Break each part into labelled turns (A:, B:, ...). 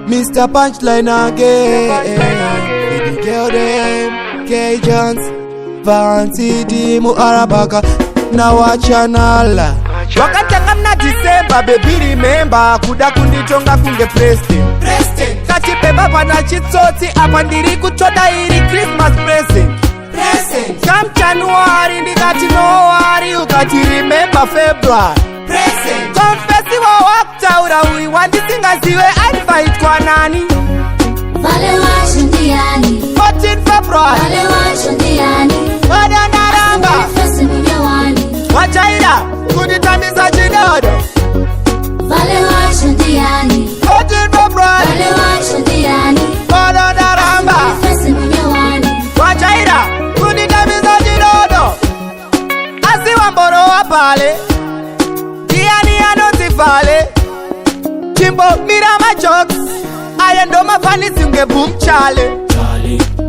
A: Mr. Punchline again. Baby girl them K-Jones Vanti Dimu Arabaka na wachanala. Wakatanga mna December baby remember kuda kunditonga kunge present kati beba pana chitsoti apa ndiri kutoda iri Christmas present come January ndikati no worry ukati remember February present confess wa waktaura uiwandisingaziwe invite kwa nani
B: vale washindiani
A: 14 February
B: vale washindiani
A: wada naramba
B: fesi mnyawani
A: wachaira kunitamiza chidodo
B: vale washindiani
A: 14 February
B: vale washindiani
A: wada naramba
B: fesi mnyawani
A: wachaira kunitamiza chidodo asiwa mboro wapale diani anotifale chimbo mirama jokes ayendo mafanisi unge boom chale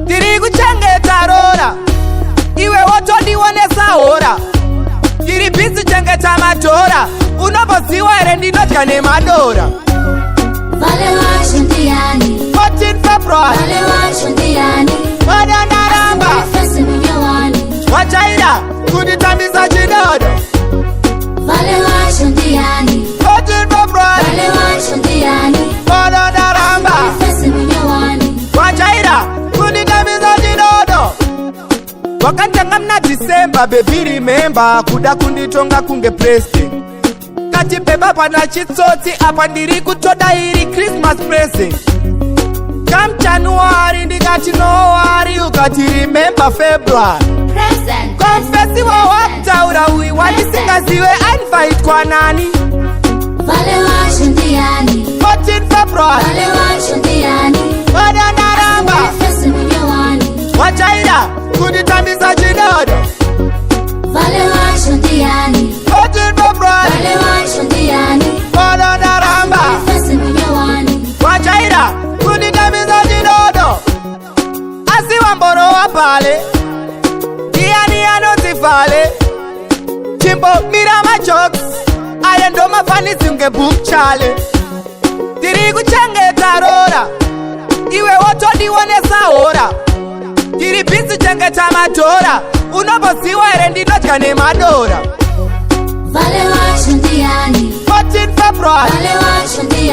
A: tiri kuchengeta rora iwe woto ndiwonesa hora tiri busy chengeta madhora unoboziwa ere ndinotya nemadora
B: vale washindiani
A: 14 February
B: vale washindiani
A: wada naramba
B: fesi mnyawani
A: wachaira kunditambisa chidodo
B: vale washindiani
A: 14 February
B: vale washindiani
A: wada naramba
B: fesi mnyawani
A: wachaira kunditambisa chidodo wakatanga mna December baby remember kuda kunditonga kunge present kati beba pana chitsoti apa ndiri kutoda iri Christmas present come January ndikati no worry ukati remember February
B: present
A: confess wa waktaura uiwandisingaziwe invite kwa nani
B: vale washindiani
A: 14 February
B: vale washindiani
A: wada naramba
B: fesi mnyawani
A: wachaira kunditambisa chidodo
B: vale washindiani
A: 14 February
B: vale washindiani
A: wada naramba
B: fesi mnyawani
A: wachaira kunditambisa chidodo asiwa mboro wapale diani anotifale chimbo mirama jokes ayendo mafanisi unge boom chale tiri kuchengeta rora iwe woto ndiwonesa hora tiri busy chengeta madhora unoboziwa ere ndinotya nemadora
B: vale washindiani
A: 14 February
B: vale washindiani